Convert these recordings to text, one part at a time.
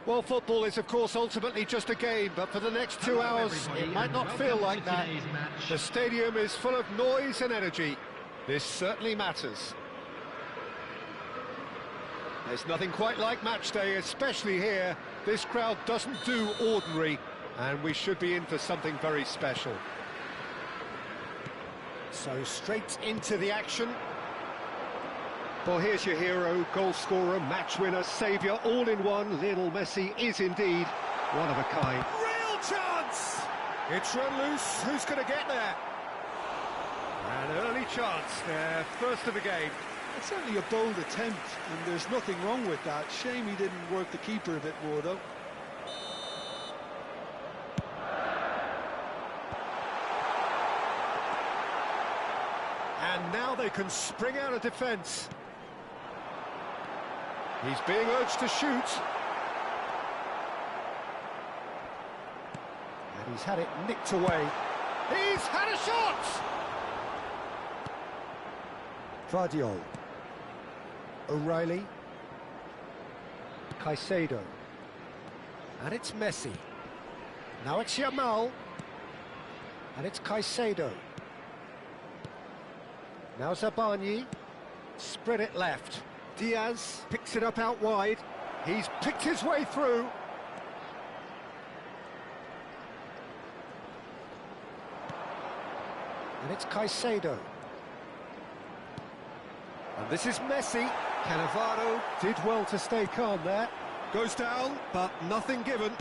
Well, football is, of course, ultimately just a game, but for the next 2 hours, it might not feel like that. The stadium is full of noise and energy. This certainly matters. There's nothing quite like match day, especially here. This crowd doesn't do ordinary, and we should be in for something very special. So straight into the action. Well, here's your hero, goal scorer, match winner, saviour, all in one. Lionel Messi is indeed one of a kind. Real chance! It's run loose, who's going to get there? An early chance, their first of the game. It's certainly a bold attempt, and there's nothing wrong with that. Shame he didn't work the keeper a bit more, though. And now they can spring out of defence. He's being urged to shoot. And he's had it nicked away. He's had a shot! Vardiol. O'Reilly. Caicedo. And it's Messi. Now it's Yamal. And it's Caicedo. Now Zabani. Spread it left. Diaz picks it up out wide. He's picked his way through. And it's Caicedo. And this is Messi. Cannavaro did well to stay calm there. Goes down, but nothing given.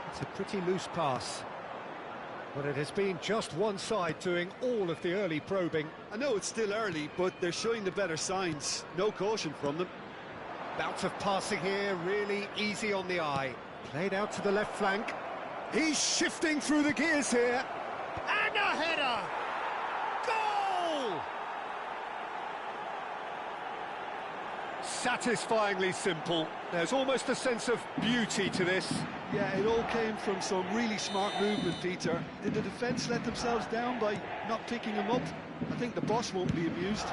It's a pretty loose pass. But it has been just one side doing all of the early probing. I know it's still early, but they're showing the better signs. No caution from them. Bout of passing here, really easy on the eye. Played out to the left flank. He's shifting through the gears here. And a header! Goal! Satisfyingly simple. There's almost a sense of beauty to this. Yeah, it all came from some really smart movement, Peter. Did the defence let themselves down by not picking him up? I think the boss won't be amused.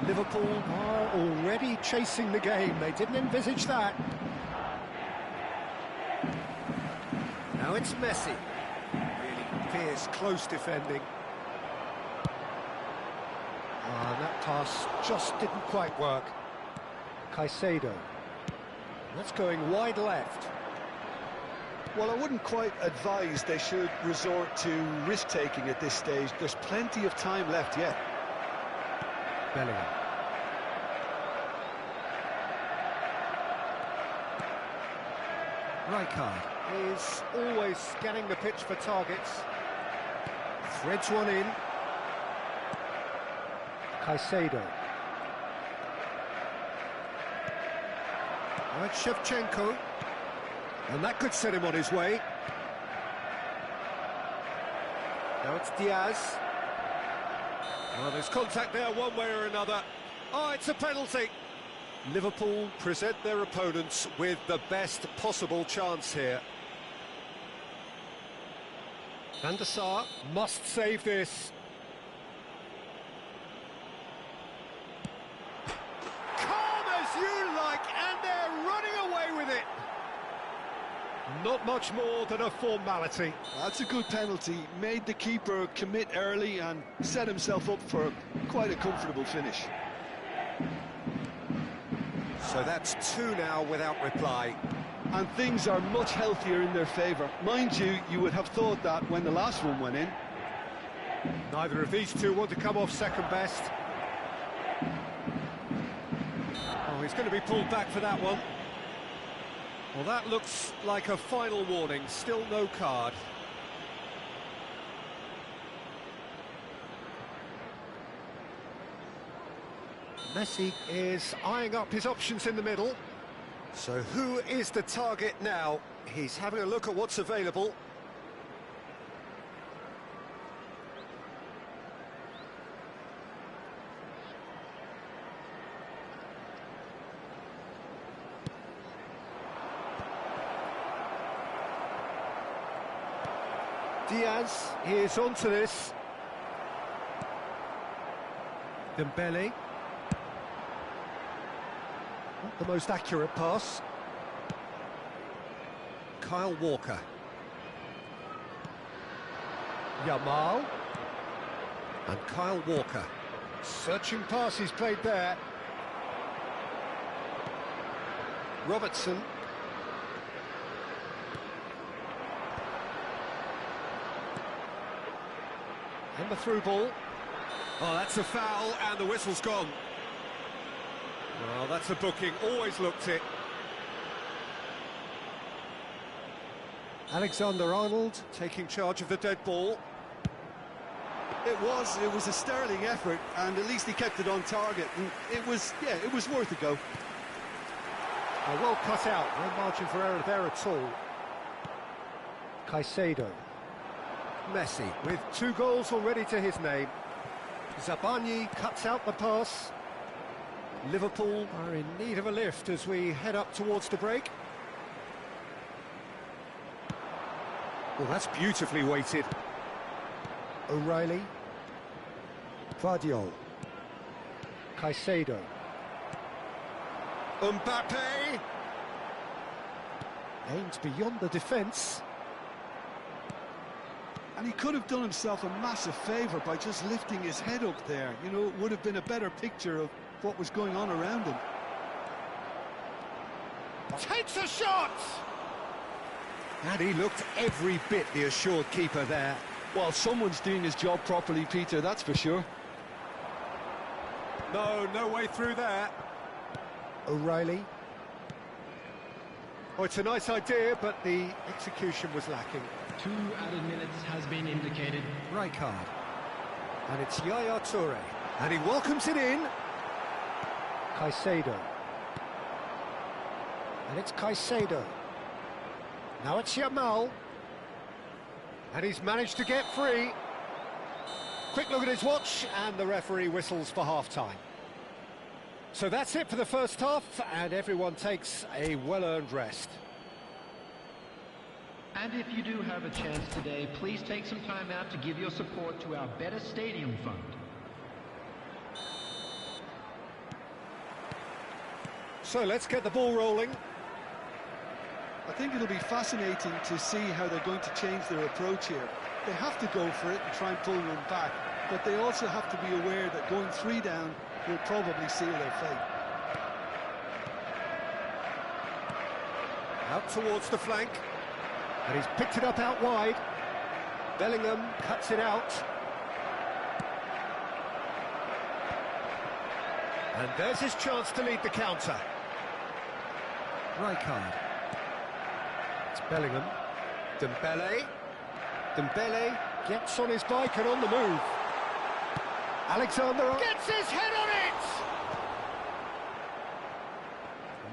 Liverpool are already chasing the game. They didn't envisage that. Now it's Messi. Really fierce, close defending. And that pass just didn't quite work. Caicedo. That's going wide left. Well, I wouldn't quite advise they should resort to risk-taking at this stage. There's plenty of time left yet. Bellingham. Rijkaard is always scanning the pitch for targets. Threads one in. Caicedo. Now it's Shevchenko. And that could set him on his way. Now it's Diaz. Well, there's contact there one way or another. Oh, it's a penalty. Liverpool present their opponents with the best possible chance here. Van der Sar must save this. Calm as you like, and they're running away with it. Not much more than a formality. That's a good penalty. Made the keeper commit early and set himself up for quite a comfortable finish. So that's two now without reply. And things are much healthier in their favour. Mind you, you would have thought that when the last one went in. Neither of these two want to come off second best. Oh, he's going to be pulled back for that one. Well, that looks like a final warning. Still no card. Messi is eyeing up his options in the middle. So who is the target now? He's having a look at what's available. Diaz is onto this. Dembele. Not the most accurate pass. Kyle Walker. Yamal. And Kyle Walker. Searching pass he's played there. Robertson. And the through ball. Oh, that's a foul, and the whistle's gone. Well, that's a booking, always looked it. Alexander-Arnold taking charge of the dead ball. It was a sterling effort, and at least he kept it on target. And it was worth a go. Well cut out, no margin for error there at all. Caicedo. Messi with 2 goals already to his name. Zabani cuts out the pass. Liverpool are in need of a lift as we head up towards the break. Well, that's beautifully weighted. O'Reilly. Vardiol. Caicedo. Mbappe! Aims beyond the defence. And he could have done himself a massive favour by just lifting his head up there. You know, it would have been a better picture of what was going on around him. Takes a shot! And he looked every bit the assured keeper there. Well, someone's doing his job properly, Peter, that's for sure. No way through there. O'Reilly. Oh, it's a nice idea, but the execution was lacking. 2 added minutes has been indicated. Rijkaard. And it's Yaya Toure. And he welcomes it in. Caicedo. And it's Caicedo. Now it's Yamal. And he's managed to get free. Quick look at his watch, and the referee whistles for half-time. So that's it for the first half, and everyone takes a well-earned rest. And if you do have a chance today, please take some time out to give your support to our Better Stadium Fund. So let's get the ball rolling. I think it'll be fascinating to see how they're going to change their approach here. They have to go for it and try and pull one back, but they also have to be aware that going 3 down will probably seal their fate. Out towards the flank. And he's picked it up out wide. Bellingham cuts it out. And there's his chance to lead the counter. Rijkaard. It's Bellingham. Dembele. Dembele gets on his bike and on the move. Alexander gets his head on it!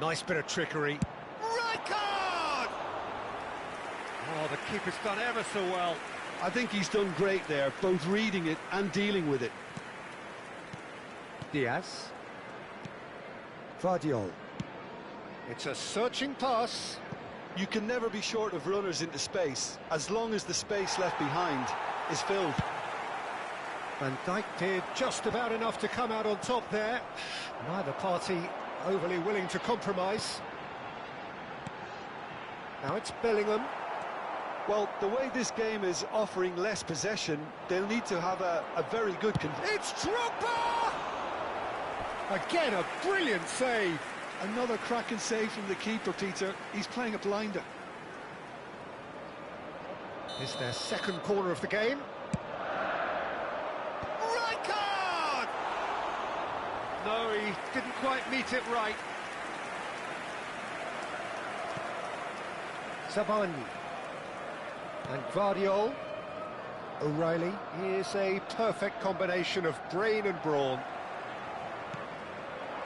Nice bit of trickery. Rijkaard! Oh, the keeper's done ever so well. I think he's done great there, both reading it and dealing with it. Diaz. Vardiol. It's a searching pass. You can never be short of runners into space, as long as the space left behind is filled. Van Dijk did just about enough to come out on top there. Neither party overly willing to compromise. Now it's Bellingham. Well, the way this game is offering less possession, they'll need to have a very good... It's Drogba! Again, a brilliant save. Another cracking save from the keeper, Peter. He's playing a blinder. It's their second corner of the game. Rijkaard! No, he didn't quite meet it right. Zabani. And Vardiol. O'Reilly is a perfect combination of brain and brawn.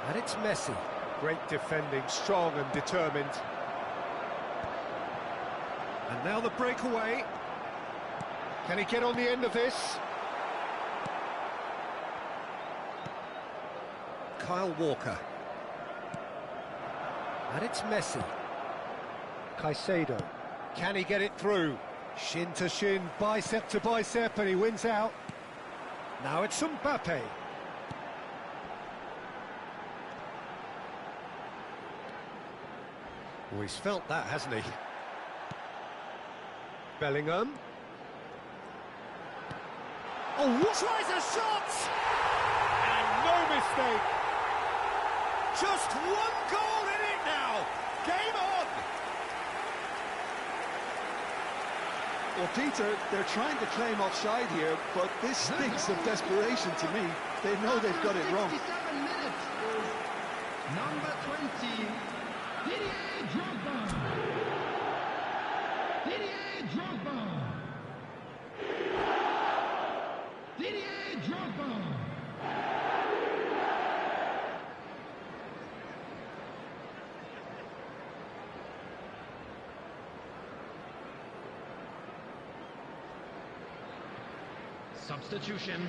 And it's Messi. Great defending, strong and determined. And now the breakaway. Can he get on the end of this? Kyle Walker. And it's Messi. Caicedo. Can he get it through? Shin to shin, bicep to bicep, and he wins out. Now it's Mbappe. Well, he's felt that, hasn't he? Bellingham. Oh, tries a shot! And no mistake. Just one goal in it now. Game on! Well, Peter, they're trying to claim offside here, but this stinks of desperation to me. They know they've got it wrong. 67 minutes. Number 20, Didier Drogba. Didier Drogba. Didier Drogba. Substitution.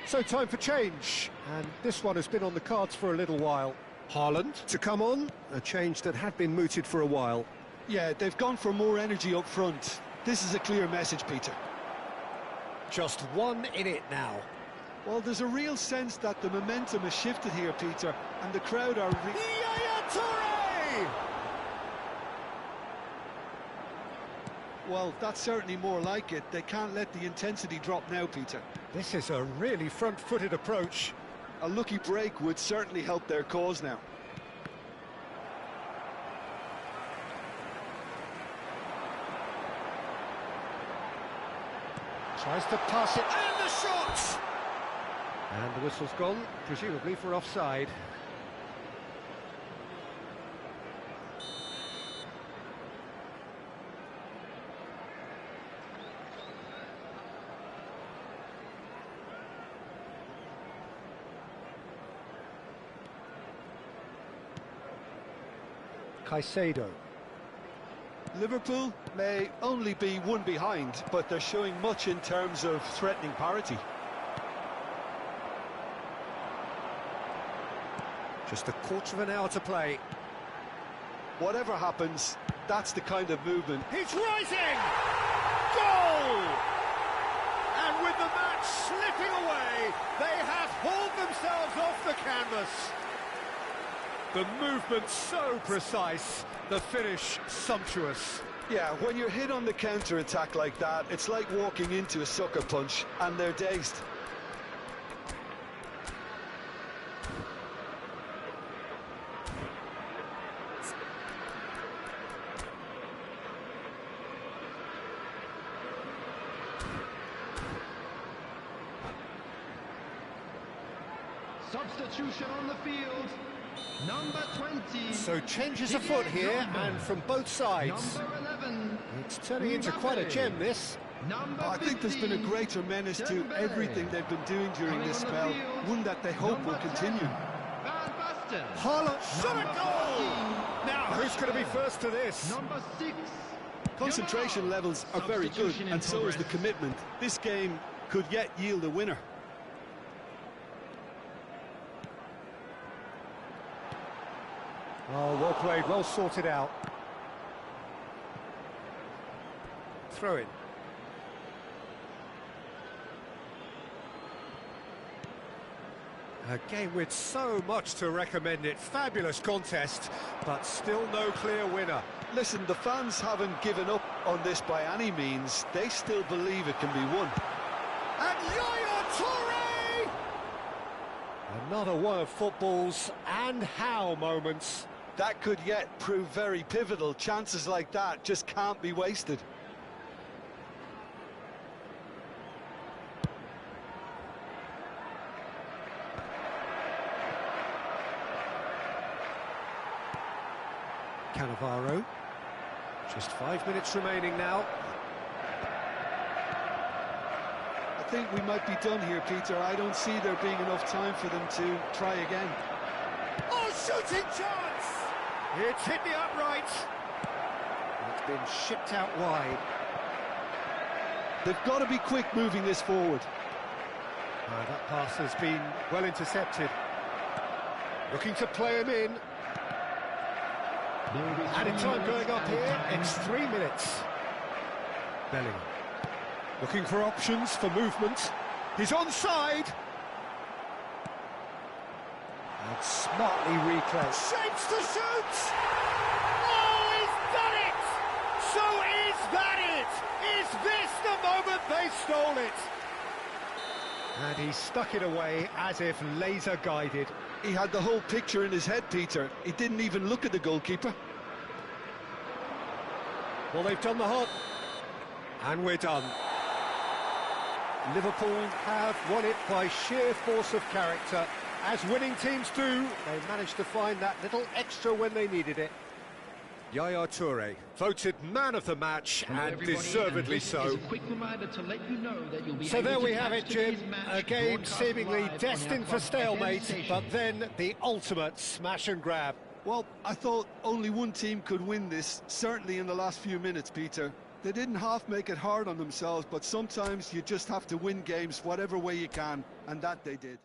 So time for change, and this one has been on the cards for a little while. Haaland to come on, a change that had been mooted for a while. Yeah, they've gone for more energy up front. This is a clear message, Peter. Just one in it now. Well, there's a real sense that the momentum has shifted here, Peter, and the crowd are... Yaya Toure! Well, that's certainly more like it. They can't let the intensity drop now, Peter. This is a really front-footed approach. A lucky break would certainly help their cause now. Tries to pass it, and the shot! And the whistle's gone, presumably for offside. Caicedo. Liverpool may only be one behind, but they're showing much in terms of threatening parity. Just a quarter of an hour to play. Whatever happens, that's the kind of movement. He's rising! Goal! And with the match slipping away, they have hauled themselves off the canvas. The movement so precise, the finish sumptuous. Yeah, when you're hit on the counter-attack like that, it's like walking into a sucker punch, and they're dazed. Substitution on the field. Number 20. So changes afoot here, and from both sides. Number 11. It's turning into quite a gem, this. Number I think there's been a greater menace to everything they've been doing during this spell, one that they hope will continue. Van Basten. Haaland shot a goal! Now, who's going to be first to this? Number 6. Concentration levels are very good, and so is the commitment. This game could yet yield a winner. Oh, well played, well sorted out. Throw in. A game with so much to recommend it. Fabulous contest, but still no clear winner. Listen, the fans haven't given up on this by any means. They still believe it can be won. And Yaya Toure! Another one of football's and how moments. That could yet prove very pivotal. Chances like that just can't be wasted. Cannavaro. Just 5 minutes remaining now. I think we might be done here, Peter. I don't see there being enough time for them to try again. Oh, shooting chance! It's hit the upright. It's been shipped out wide. They've got to be quick moving this forward. That pass has been well intercepted. Looking to play him in. Added time going up here, it's 3 minutes. Bellingham. Looking for options for movement. He's onside. And Smartly replayed. Shapes to shoot! Oh, he's done it! So is that it? Is this the moment they stole it? And he stuck it away as if laser guided. He had the whole picture in his head, Peter. He didn't even look at the goalkeeper. Well, they've done the hot. And we're done. Liverpool have won it by sheer force of character. As winning teams do, they managed to find that little extra when they needed it. Yaya Toure, voted man of the match, and deservedly so. So there we have it, Jim. A game seemingly destined for stalemate, but then the ultimate smash and grab. Well, I thought only one team could win this, certainly in the last few minutes, Peter. They didn't half make it hard on themselves, but sometimes you just have to win games whatever way you can, and that they did.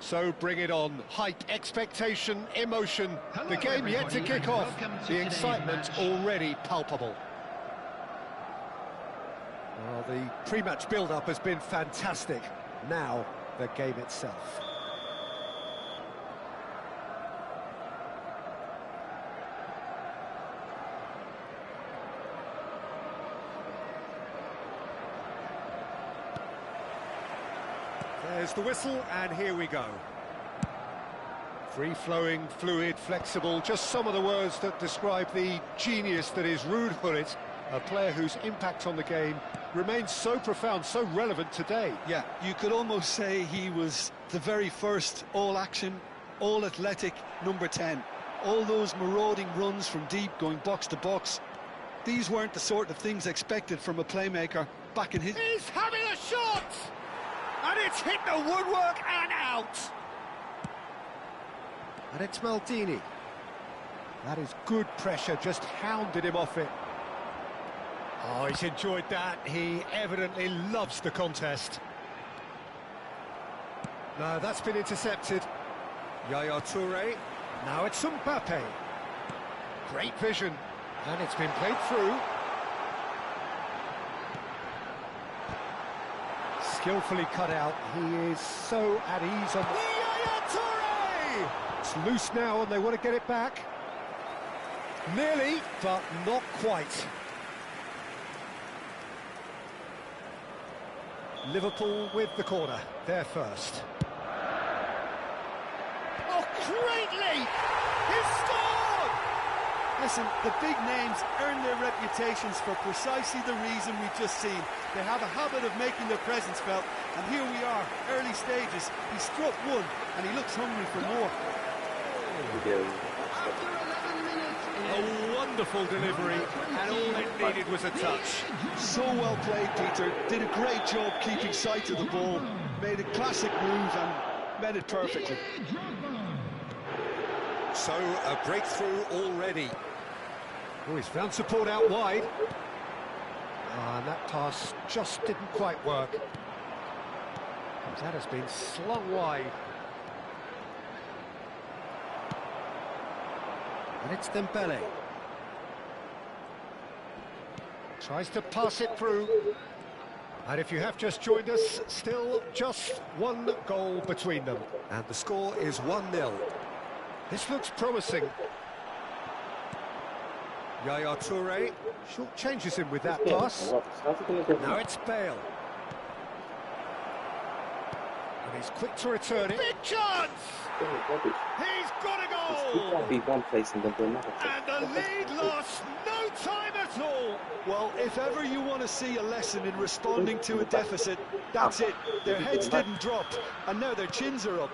So bring it on. Hype, expectation, emotion. Hello, the game yet to everybody, kick and off. welcome to The today's excitement match. already palpable. Well, the pre-match build-up has been fantastic. Now, the game itself. There's the whistle, and here we go. Free-flowing, fluid, flexible, just some of the words that describe the genius that is Ruud Gullit, a player whose impact on the game remains so profound, so relevant today. Yeah, you could almost say he was the very first all-action, all-athletic number 10. All those marauding runs from deep, going box to box. These weren't the sort of things expected from a playmaker back in his... He's having a shot! And it's hit the woodwork and out! And it's Maldini. That is good pressure, just hounded him off it. Oh, he's enjoyed that. He evidently loves the contest. No, that's been intercepted. Yaya Toure. Now it's Mbappe. Great vision. And it's been played through. Skillfully cut out. He is so at ease on... Yaya Toure! It's loose now and they want to get it back. Nearly, but not quite. Liverpool with the corner. They're first. Oh, great leap! He's scored! Listen, the big names earn their reputations for precisely the reason we've just seen. They have a habit of making their presence felt, and here we are, early stages. He struck one, and he looks hungry for more. A wonderful delivery, and all it needed was a touch. So well played, Peter. Did a great job keeping sight of the ball. Made a classic move and met it perfectly. So, a breakthrough already. Oh, he's found support out wide. And that pass just didn't quite work. That has been slung wide. And it's Dembele. Tries to pass it through. And if you have just joined us, still just one goal between them. And the score is 1-0. This looks promising. Yaya Toure short changes him with that pass. Now it's Bale. And he's quick to return it. Big chance! He's got a goal! And the lead lost no time at all. Well, if ever you want to see a lesson in responding to a deficit, that's it. Their heads didn't drop, and now their chins are up.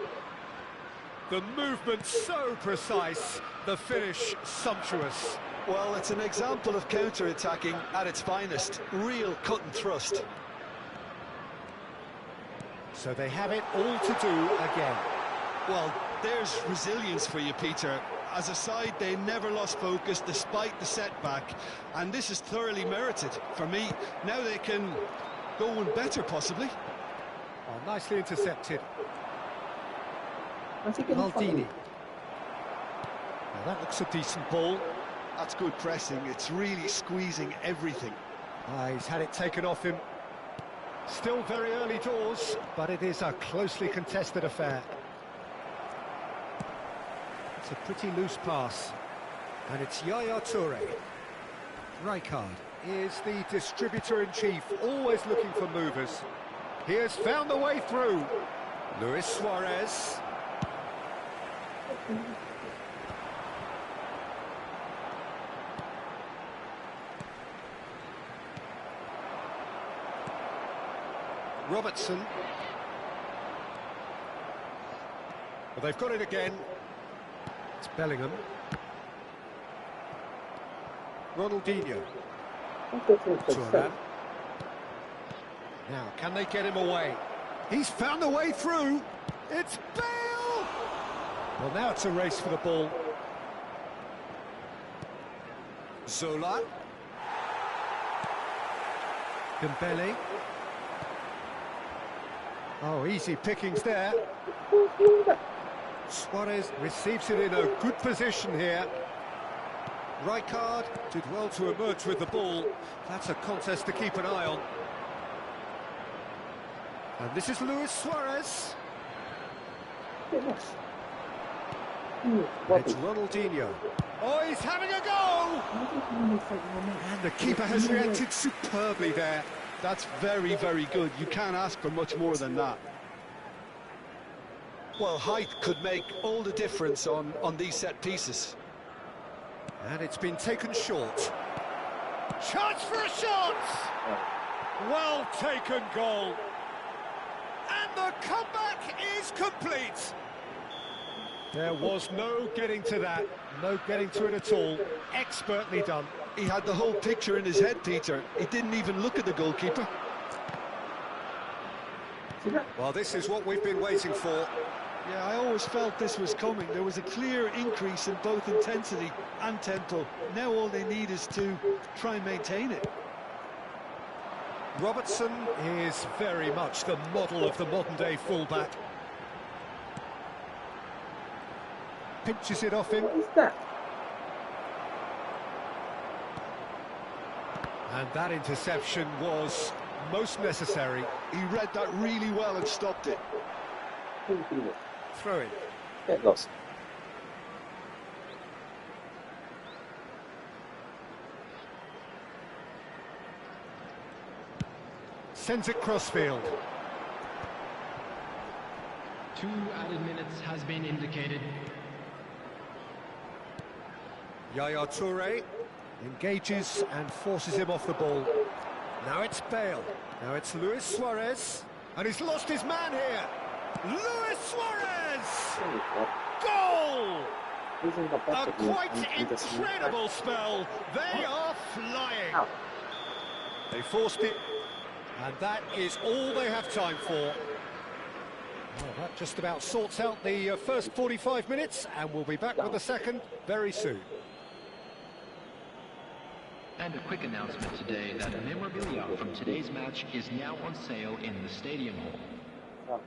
The movement so precise, the finish sumptuous. Well, it's an example of counter-attacking at its finest. Real cut and thrust. So they have it all to do again. Well, there's resilience for you, Peter. As a side, they never lost focus despite the setback, and this is thoroughly merited. For me, now they can go one better, possibly. Oh, nicely intercepted. Maldini. Now that looks a decent ball. That's good pressing. It's really squeezing everything. He's had it taken off him. Still very early doors, but it is a closely contested affair. It's a pretty loose pass. And it's Yaya Toure. Rijkaard is the distributor-in-chief, always looking for movers. He has found the way through. Luis Suarez. Robertson. Well, they've got it again. It's Bellingham. Ronaldinho. Turan. Now, can they get him away? He's found a way through. It's Bale! Well, now it's a race for the ball. Zola. Dembele. Oh, easy pickings there. Suarez receives it in a good position here. Rijkaard did well to emerge with the ball. That's a contest to keep an eye on. And this is Luis Suarez. It's Ronaldinho. Oh, he's having a go! And the keeper has reacted superbly there. That's very, very good. You can't ask for much more than that. Well, height could make all the difference on these set pieces. And it's been taken short. Chance for a shot! Well taken goal. And the comeback is complete. There was no getting to that, no getting to it at all. Expertly done. He had the whole picture in his head, Peter. He didn't even look at the goalkeeper. Well, this is what we've been waiting for. Yeah, I always felt this was coming. There was a clear increase in both intensity and tempo. Now all they need is to try and maintain it. Robertson is very much the model of the modern-day fullback. Pinches it off him. What is that? And that interception was most necessary. He read that really well and stopped it. Throw in. Get lost. Sends it crossfield. 2 added minutes has been indicated. Yaya Toure engages and forces him off the ball. Now it's Bale. Now it's Luis Suarez. And he's lost his man here. Luis Suarez! Goal! A quite incredible spell. They are flying. They forced it. And that is all they have time for. Well, that just about sorts out the first 45 minutes, and we'll be back with the second very soon. And a quick announcement today that memorabilia from today's match is now on sale in the Stadium Hall.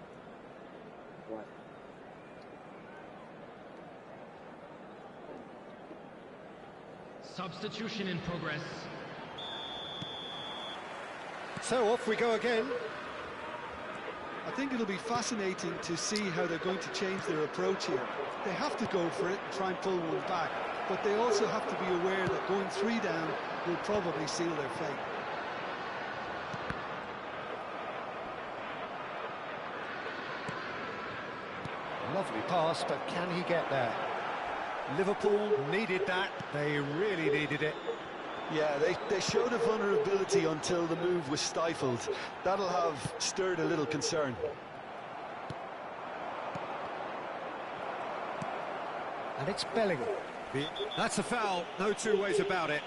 Substitution in progress. So off we go again. I think it'll be fascinating to see how they're going to change their approach here. They have to go for it and try and pull one back, but they also have to be aware that going 3 down will probably seal their fate. Lovely pass, but can he get there? Liverpool needed that. They really needed it. Yeah, they showed a vulnerability until the move was stifled. That'll have stirred a little concern. And it's Bellingham. That's a foul, no two ways about it.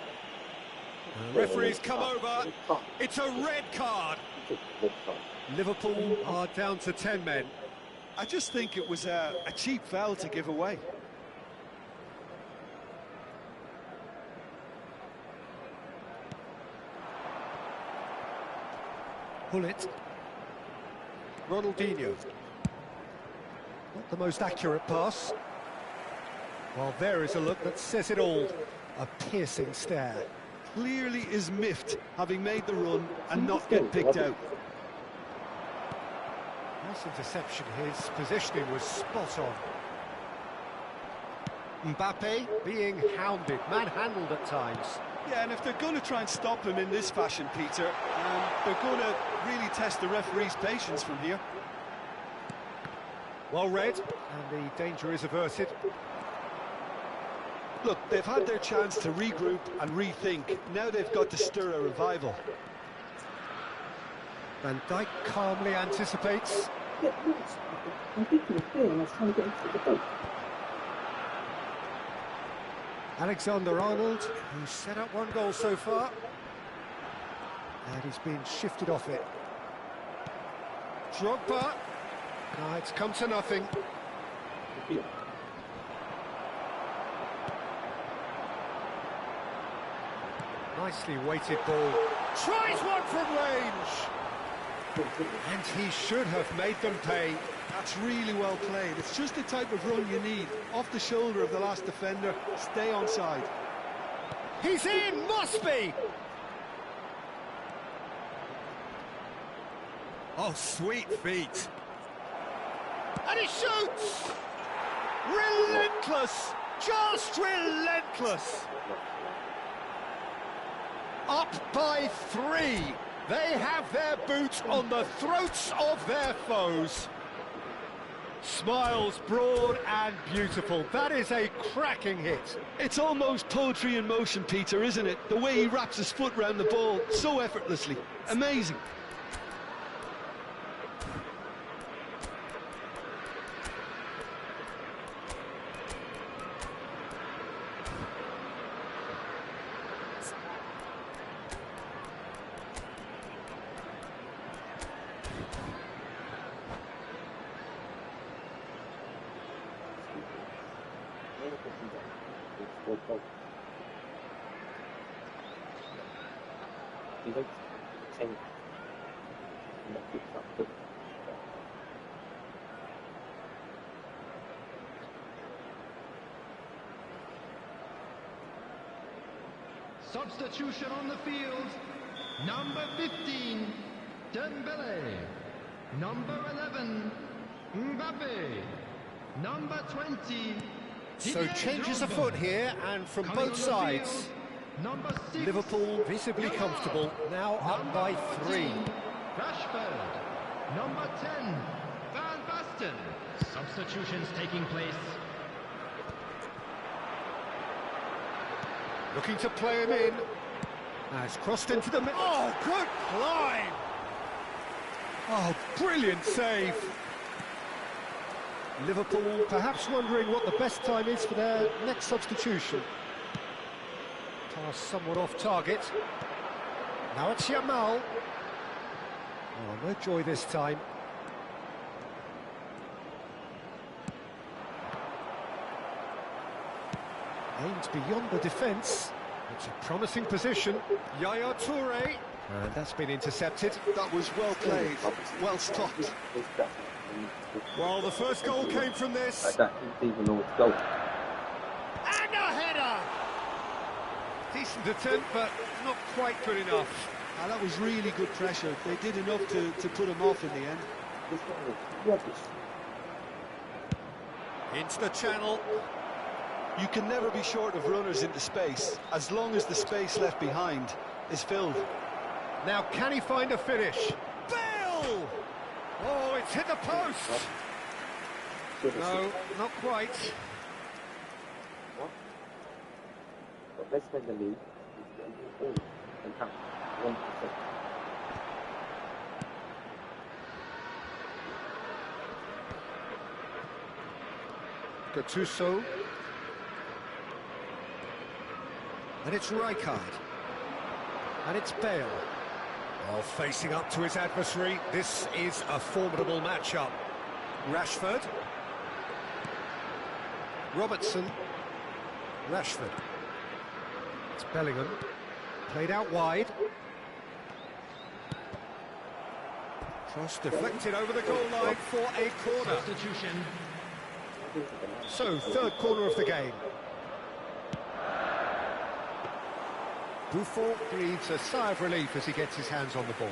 The referee's come over. It's a red card. Liverpool are down to 10 men. I just think it was a cheap foul to give away. Hullet. Ronaldinho. Not the most accurate pass. Well, there is a look that says it all. A piercing stare. Clearly is miffed, having made the run and not get picked out. Nice interception. His positioning was spot on. Mbappe being hounded, manhandled at times. Yeah, and if they're going to try and stop him in this fashion, Peter, they're going to really test the referee's patience from here. Well read, and the danger is averted. Look, they've had their chance to regroup and rethink. Now they've got to stir a revival. Van Dijk calmly anticipates. Get lost. I'm thinking of doing, I was trying to get into the boat. Alexander-Arnold, who's set up 1 goal so far. And he's been shifted off it. Drogba. No, it's come to nothing. Nicely weighted ball. Tries one from range. And he should have made them pay. That's really well played. It's just the type of run you need. Off the shoulder of the last defender, stay onside. He's in, must be! Oh, sweet feet. And he shoots! Relentless! Just relentless! Up by 3. They have their boot on the throats of their foes. Smiles broad and beautiful. That is a cracking hit. It's almost poetry in motion, Peter, isn't it? The way he wraps his foot round the ball so effortlessly. Amazing. Substitution on the field. Number 15, Dembele. Number 11, Mbappe. Number 20, So changes afoot here, and from both sides. Number 6, Liverpool visibly comfortable, now up by 3. Rashford. Number 10, Van Basten. Substitutions taking place. Looking to play him in. Has crossed into the middle. Oh, good climb! Oh, brilliant save. Liverpool perhaps wondering what the best time is for their next substitution. Pass somewhat off target. Now it's Yamal. Oh, no joy this time. Aimed beyond the defence. It's a promising position. Yaya Toure. And that's been intercepted. That was well played, well stopped. Well, the first goal came from this. And a header! Decent attempt, but not quite good enough. And that was really good pressure. They did enough to put him off in the end. Into the channel. You can never be short of runners into space, as long as the space left behind is filled. Now, can he find a finish? Bale! Oh, it's hit the post! No, not quite. Gattuso. And it's Rijkaard. And it's Bale. Well, facing up to his adversary, this is a formidable matchup. Rashford. Robertson. Rashford. It's Bellingham. Played out wide. Cross deflected over the goal line for a corner. Substitution. So, third corner of the game. Buffon breathes a sigh of relief as he gets his hands on the ball.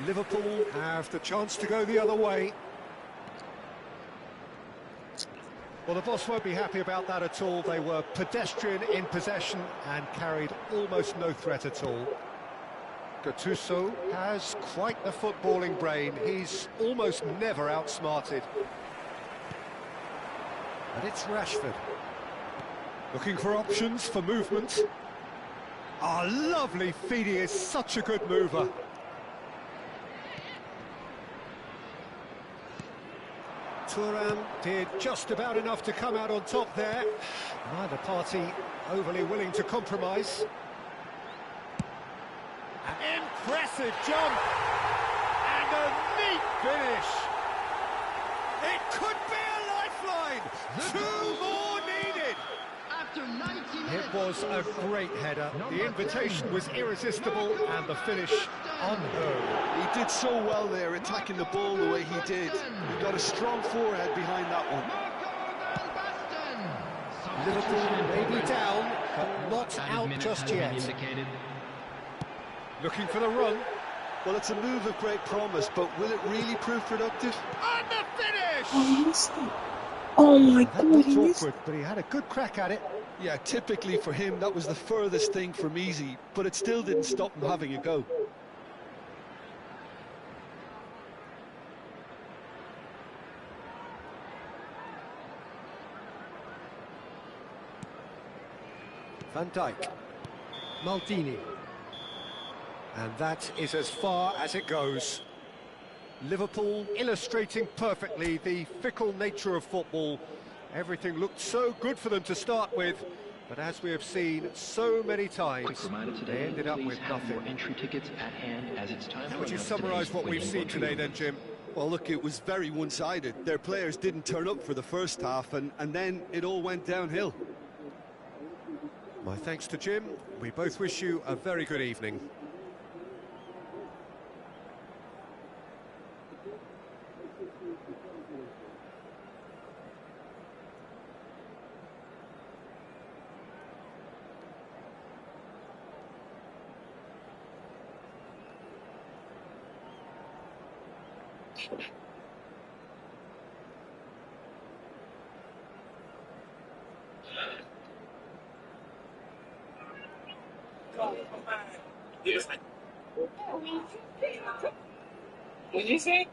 Liverpool have the chance to go the other way. Well, the boss won't be happy about that at all. They were pedestrian in possession and carried almost no threat at all. Gattuso has quite the footballing brain. He's almost never outsmarted. And it's Rashford. Looking for options for movement. Oh, lovely feed. He is such a good mover. Thuram did just about enough to come out on top there. Neither party overly willing to compromise. An impressive jump! And a neat finish! It could be a lifeline! Two more needed! After 90 minutes. It was a great header. The invitation was irresistible and the finish unheard. He did so well there, attacking the ball the way he did. He got a strong forehead behind that one. Liverpool may be down, but not out just yet. Looking for the run. Well, it's a move of great promise, but will it really prove productive? And the finish! Oh, he missed it. Oh my That god, looked he missed awkward, but he had a good crack at it. Yeah, typically for him, that was the furthest thing from easy, but it still didn't stop him having a go. Van Dijk. Maldini. And that is as far as it goes. Liverpool illustrating perfectly the fickle nature of football. Everything looked so good for them to start with, but as we have seen so many times, Quick reminder today, they ended up please with have nothing. your entry tickets at hand as it's time How for would you another summarise today's what we've winning seen lottery. today then, Jim? Well, look, it was very one-sided. Their players didn't turn up for the first half, and then it all went downhill. My thanks to Jim. We both wish you a very good evening. What did you say?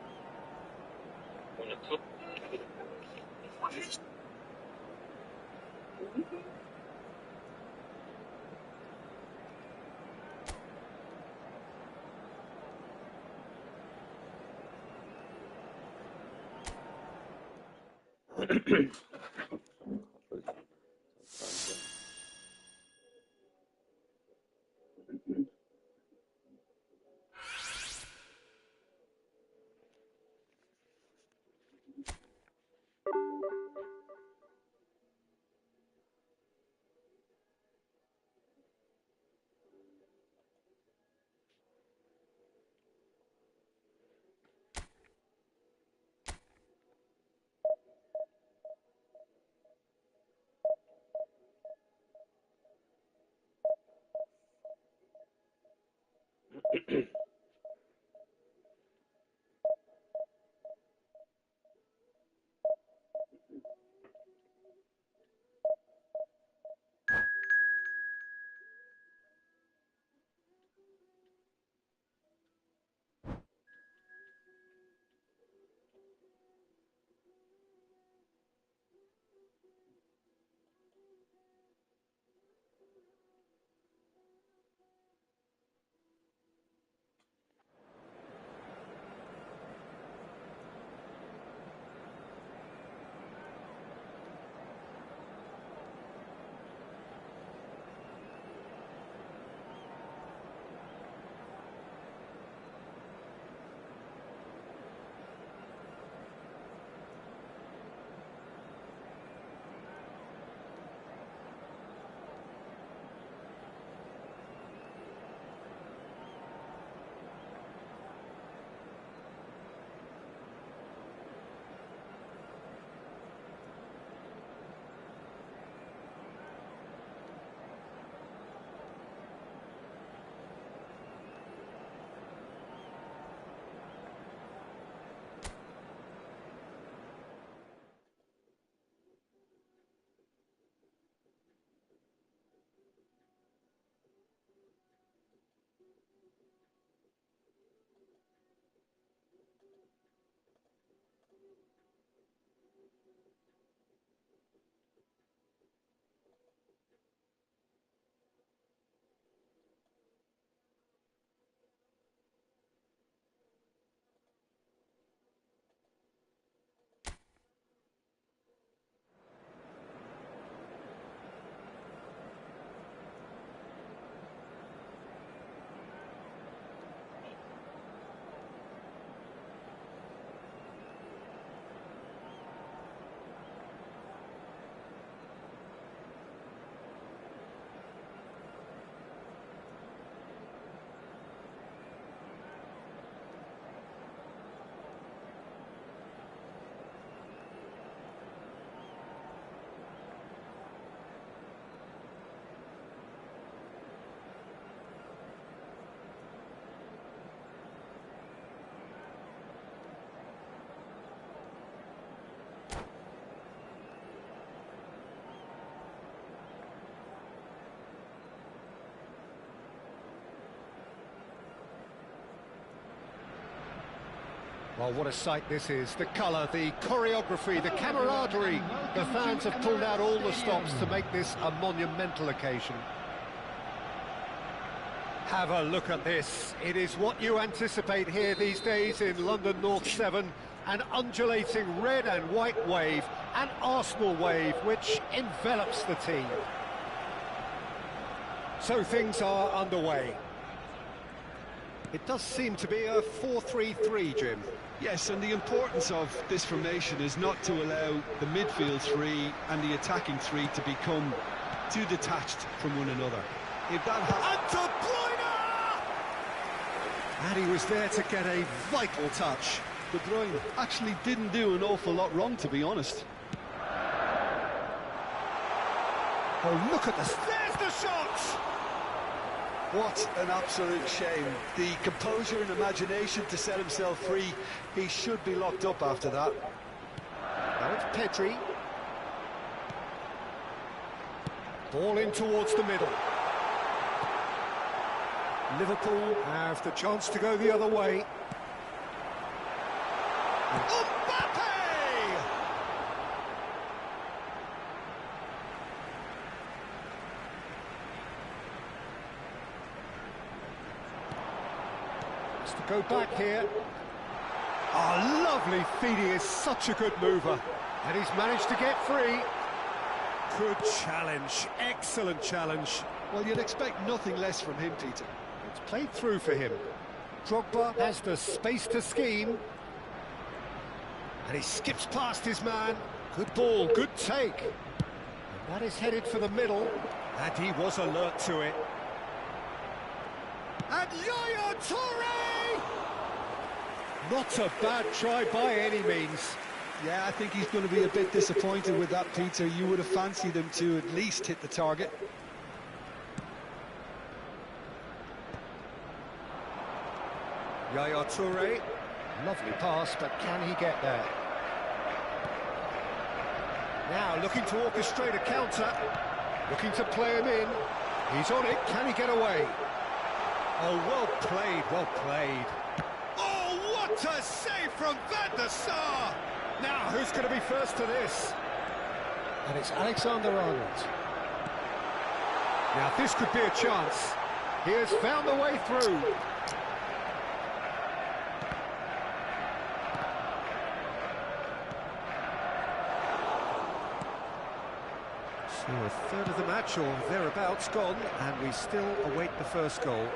Well, what a sight this is. The colour, the choreography, the camaraderie. The fans have pulled out all the stops to make this a monumental occasion. Have a look at this. It is what you anticipate here these days in London North 7. An undulating red and white wave, an Arsenal wave, which envelops the team. So things are underway. It does seem to be a 4-3-3, Jim. Yes, and the importance of this formation is not to allow the midfield three and the attacking three to become too detached from one another. If that And De Bruyne! And he was there to get a vital touch. De Bruyne actually didn't do an awful lot wrong, to be honest. Oh, look at this. There's the shot! What an absolute shame. The composure and imagination to set himself free. He should be locked up after that. Now it's Pedri. Ball in towards the middle. Liverpool have the chance to go the other way. Mbappe! Has to go back here. Oh, lovely feed. He is such a good mover. And he's managed to get free. Good challenge. Excellent challenge. Well, you'd expect nothing less from him, Peter. It's played through for him. Drogba has the space to scheme. And he skips past his man. Good ball, good take. And that is headed for the middle. And he was alert to it. And Yaya Toure! Not a bad try by any means. Yeah, I think he's going to be a bit disappointed with that, Peter. You would have fancied him to at least hit the target. Yaya Toure. Lovely pass, but can he get there? Now looking to orchestrate a counter. Looking to play him in. He's on it. Can he get away? Oh, well played, well played. Oh, what a save from Van der Sar! Now, who's going to be first to this? And it's Alexander-Arnold. Now, this could be a chance. He has found the way through. So a third of the match or thereabouts gone, and we still await the first goal.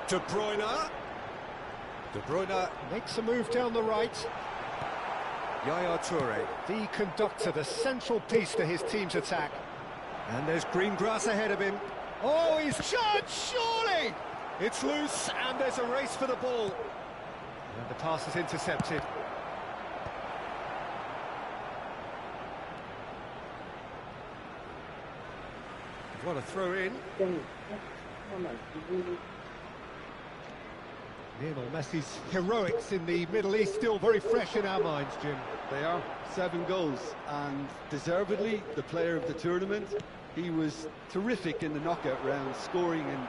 De Bruyne. De Bruyne makes a move down the right. Yaya Toure, the conductor, the central piece to his team's attack. And there's green grass ahead of him. Oh, he's shot, surely! It's loose, and there's a race for the ball. And the pass is intercepted. What a throw in. Lionel Messi's heroics in the Middle East still very fresh in our minds, Jim. They are 7 goals, and deservedly the player of the tournament. He was terrific in the knockout round, scoring in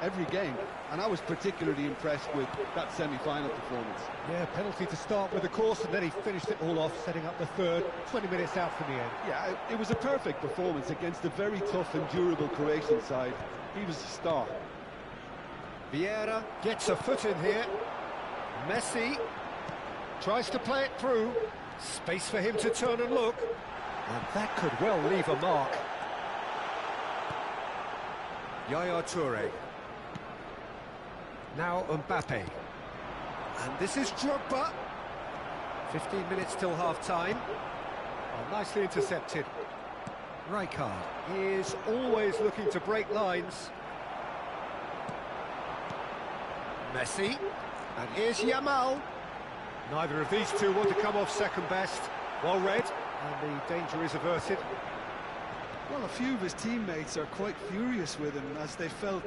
every game, and I was particularly impressed with that semi-final performance. Yeah, penalty to start with, of course, and then he finished it all off, setting up the third, 20 minutes out from the end. Yeah, it was a perfect performance against a very tough and durable Croatian side. He was a star. Vieira gets a foot in here. Messi tries to play it through. Space for him to turn and look. And that could well leave a mark. Yaya Toure. Now Mbappe. And this is Drogba. 15 minutes till half-time. Oh, nicely intercepted. Rijkaard is always looking to break lines. Messi, and here's Yamal. Neither of these two want to come off second best. Well read, and the danger is averted. Well, a few of his teammates are quite furious with him as they felt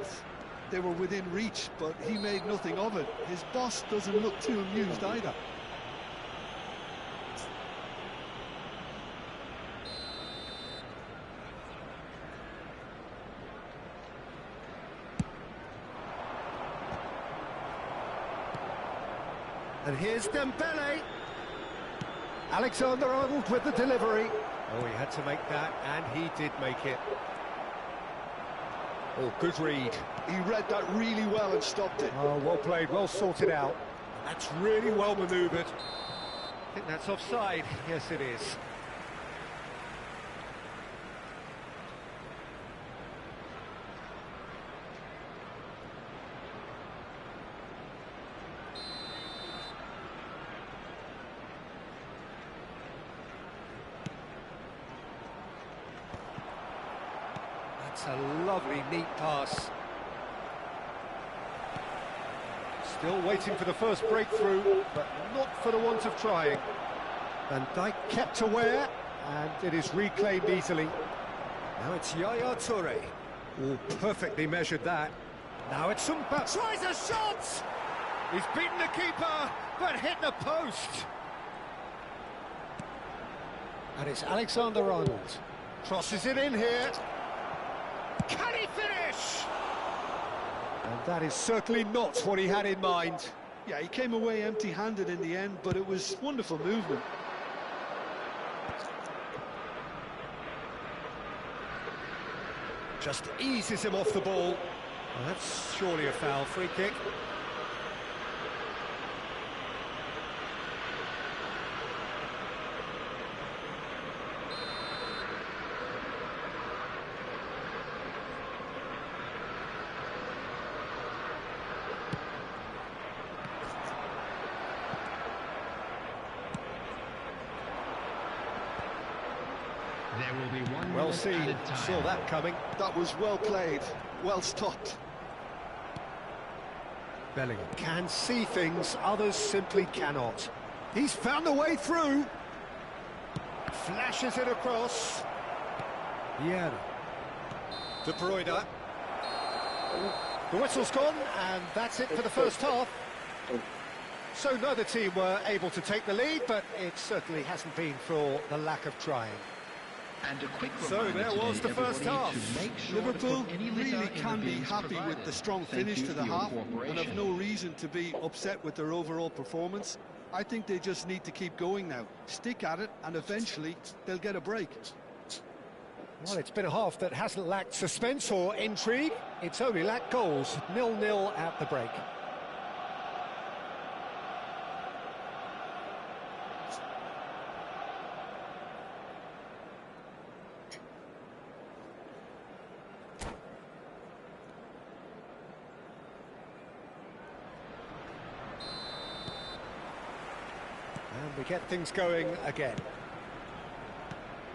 they were within reach, but he made nothing of it. His boss doesn't look too amused either. And here's Dembele. Alexander-Arnold with the delivery. Oh, he had to make that, and he did make it. Oh, good read. He read that really well and stopped it. Oh, well played, well sorted out. That's really well manoeuvred. I think that's offside. Yes, it is. That's a lovely, neat pass. Still waiting for the first breakthrough, but not for the want of trying. Van Dijk kept aware, and it is reclaimed easily. Now it's Yaya Toure. Oh, perfectly measured that. Now it's Sumpa. Tries a shot! He's beaten the keeper, but hit the post. And it's Alexander-Arnold. Crosses it in here. Can he finish? And that is certainly not what he had in mind. Yeah, he came away empty-handed in the end, but it was wonderful movement. Just eases him off the ball. Well, that's surely a foul. Free kick. There will be one Well minute seen, added time. saw that coming. That was well played, well stopped. Bellingham can see things, others simply cannot. He's found a way through. Flashes it across. Yeah. De Bruyne. The whistle's gone, and that's it for the first half. So neither team were able to take the lead, but it certainly hasn't been for the lack of trying. And a quick So reminder there was today, the first everybody, half. to make sure to Liverpool put any litter really in the can be bins happy provided. with the strong Thank finish you to the for your half and cooperation. have no reason to be upset with their overall performance. I think they just need to keep going now. Stick at it and eventually they'll get a break. Well, it's been a half that hasn't lacked suspense or intrigue. It's only lacked goals. 0-0 at the break. And we get things going again.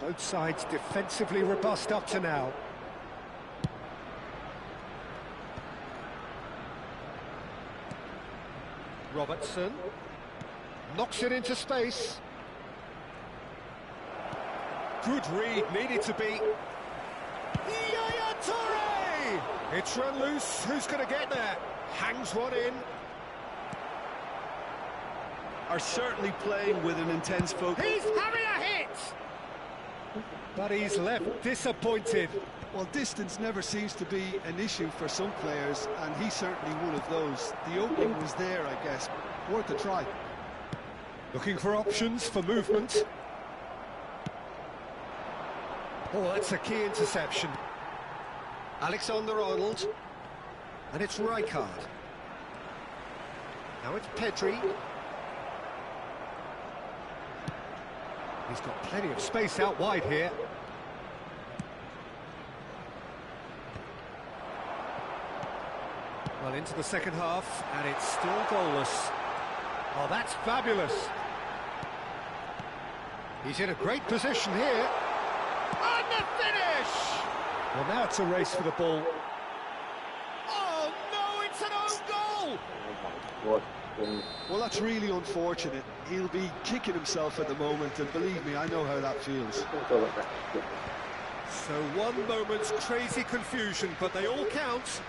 Both sides defensively robust up to now. Robertson knocks it into space. Good read, needed to be. Yaya Toure! It's run loose, who's going to get there? Hangs one in. Are certainly playing with an intense focus. He's having a hit! But he's left disappointed. Well, distance never seems to be an issue for some players, and he's certainly one of those. The opening was there, I guess. Worth a try. Looking for options for movement. Oh, that's a key interception. Alexander-Arnold. And it's Rijkaard. Now it's Pedri. He's got plenty of space out wide here. Well, into the second half, and it's still goalless. Oh, that's fabulous. He's in a great position here. And the finish! Well, now it's a race for the ball. Oh no, it's an own goal! Well, that's really unfortunate. He'll be kicking himself at the moment, and believe me, I know how that feels. So one moment's crazy confusion, but they all count.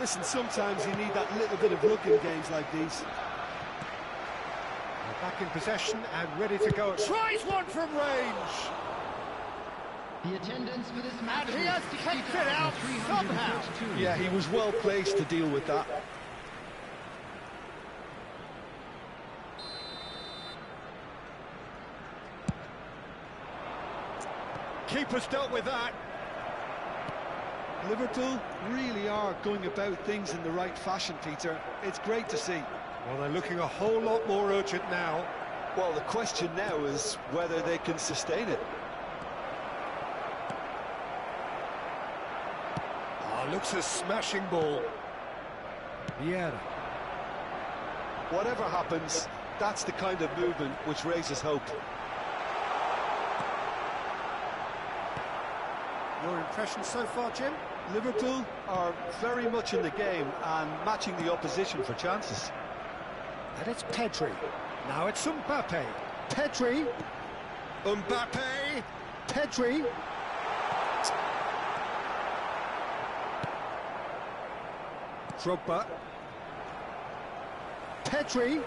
Listen, sometimes you need that little bit of luck in games like these. They're back in possession and ready to go. Tries one from range! The attendance for this match And he has kicked it out somehow. Yeah, he was well placed to deal with that. Keeper's dealt with that. Liverpool really are going about things in the right fashion, Peter. It's great to see. Well, they're looking a whole lot more urgent now. Well, the question now is whether they can sustain it. Oh, looks a smashing ball. Vieira. Whatever happens, that's the kind of movement which raises hope. Your impression so far, Jim? Liverpool are very much in the game and matching the opposition for chances. And it's Pedri. Now it's Mbappe. Pedri. Mbappe! Pedri. Drogba. Pedri.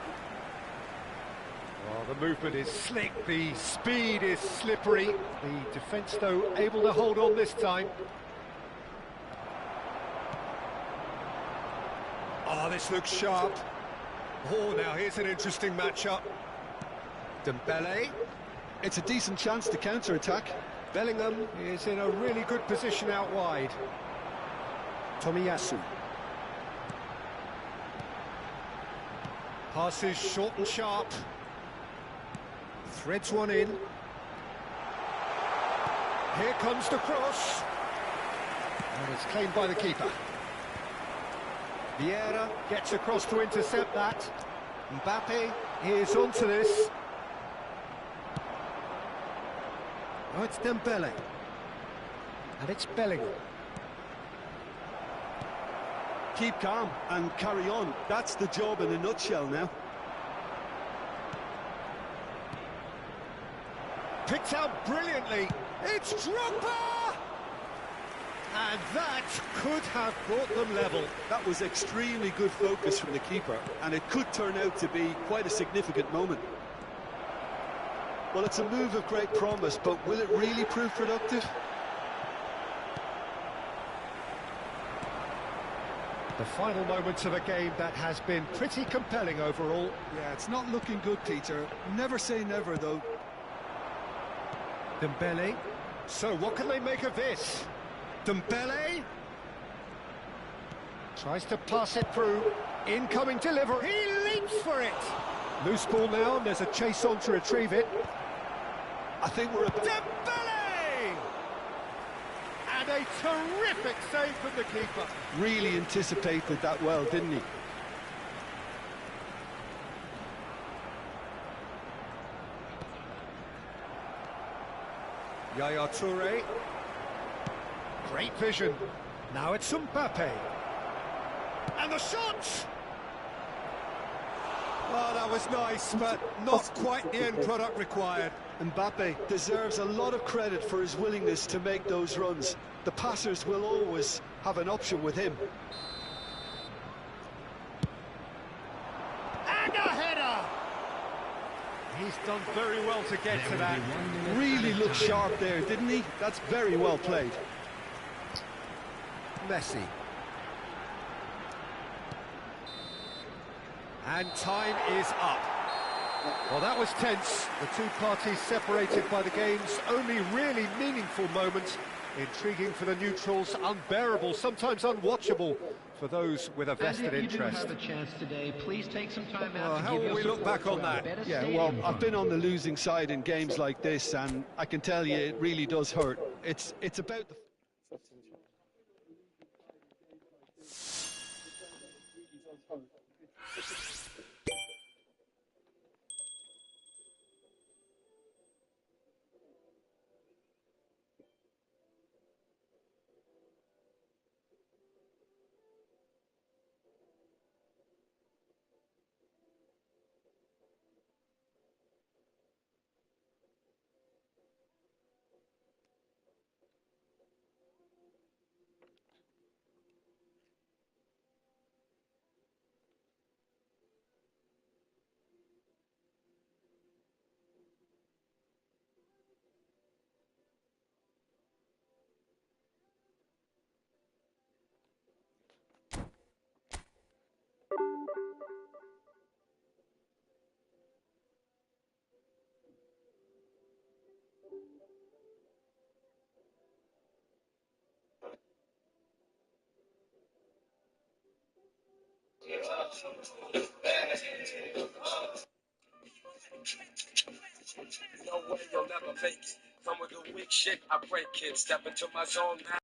Oh, the movement is slick, the speed is slippery. The defence, though, able to hold on this time. Oh, this looks sharp. Oh, now here's an interesting matchup. Dembele. It's a decent chance to counter-attack. Bellingham is in a really good position out wide. Tomiyasu. Passes short and sharp. Threads one in. Here comes the cross. And it's claimed by the keeper. Vieira gets across to intercept that. Mbappe is onto this. Oh, it's Dembele. And it's Bellingham. Keep calm and carry on. That's the job in a nutshell now. Picked out brilliantly. It's Drogba! And that could have brought them level. That was extremely good focus from the keeper, and it could turn out to be quite a significant moment. Well, it's a move of great promise, but will it really prove productive? The final moments of a game that has been pretty compelling overall. Yeah, it's not looking good, Peter. Never say never, though. Dembele. So what can they make of this? Dembele tries to pass it through. Incoming delivery. He leaps for it. Loose ball now, and there's a chase on to retrieve it. I think we're... Dembele! And a terrific save from the keeper. Really anticipated that well, didn't he? Yaya Toure. Great vision. Now it's Mbappe. And the shot! Oh, that was nice, but not quite the end product required. Mbappe deserves a lot of credit for his willingness to make those runs. The passers will always have an option with him. And a header! He's done very well to get to that. Really looked sharp there, didn't he? That's very well played. Messi. And time is up. Well, that was tense. The two parties separated by the game's only really meaningful moment. Intriguing for the neutrals, unbearable, sometimes unwatchable for those with a vested and if you interest. do have a chance today, please take some time out Well, to how give will your we look support back on to our that? better Yeah, stadium well, fund. I've been on the losing side in games like this, and I can tell you it really does hurt. It's about the... No way you'll never make it. Come with the weak shit, I break it. Step into my zone now.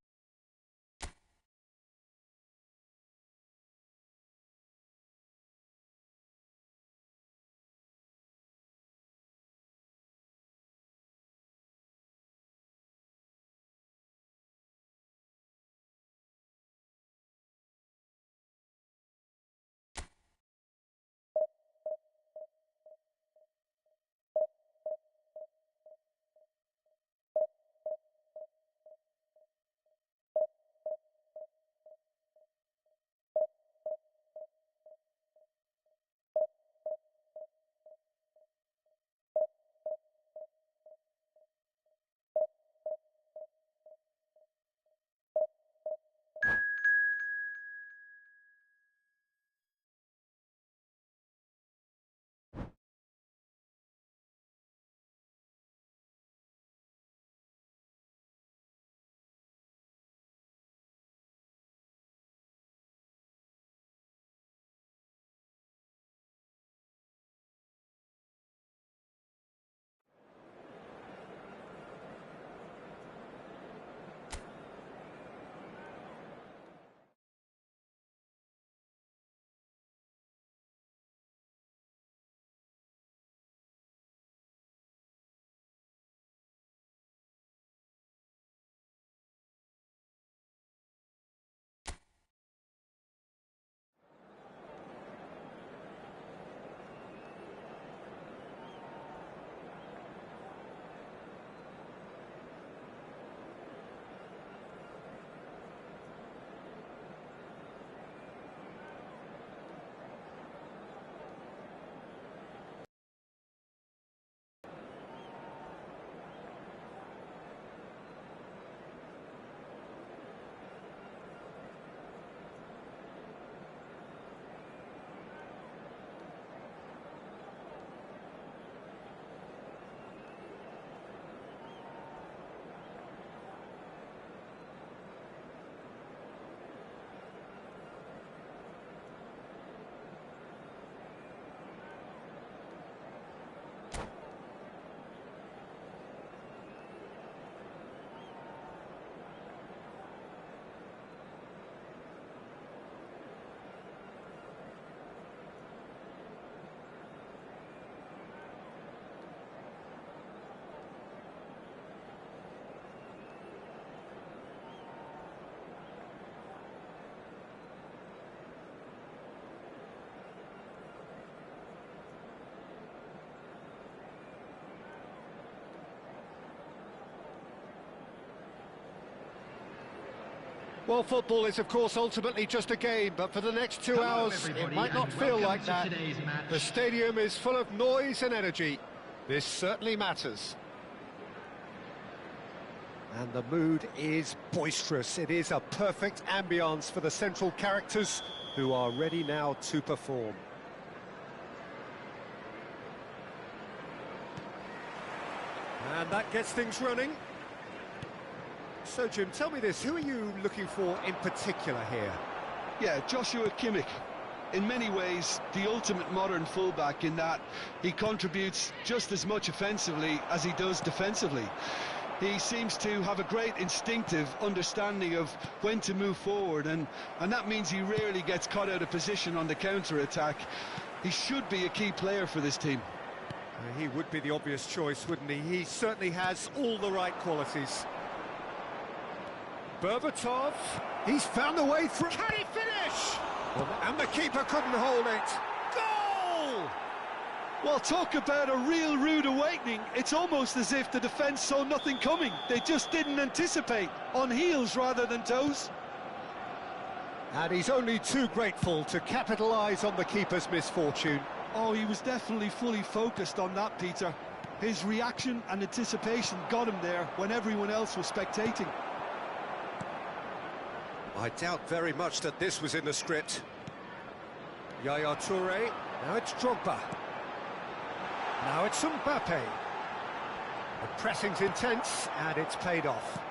Well, football is, of course, ultimately just a game, but for the next 2 hours, it might not feel like that. The stadium is full of noise and energy. This certainly matters. And the mood is boisterous. It is a perfect ambience for the central characters who are ready now to perform. And that gets things running. So, Jim, tell me this, who are you looking for in particular here? Yeah, Joshua Kimmich. In many ways, the ultimate modern fullback in that he contributes just as much offensively as he does defensively. He seems to have a great instinctive understanding of when to move forward, and that means he rarely gets caught out of position on the counter-attack. He should be a key player for this team. He would be the obvious choice, wouldn't he? He certainly has all the right qualities. Berbatov, he's found a way through. Can he finish? And the keeper couldn't hold it. Goal! Well, talk about a real rude awakening. It's almost as if the defence saw nothing coming. They just didn't anticipate, on heels rather than toes. And he's only too grateful to capitalise on the keeper's misfortune. Oh, he was definitely fully focused on that, Peter. His reaction and anticipation got him there when everyone else was spectating. I doubt very much that this was in the script. Yaya Toure, now it's Drogba. Now it's Mbappe. The pressing's intense, and it's paid off.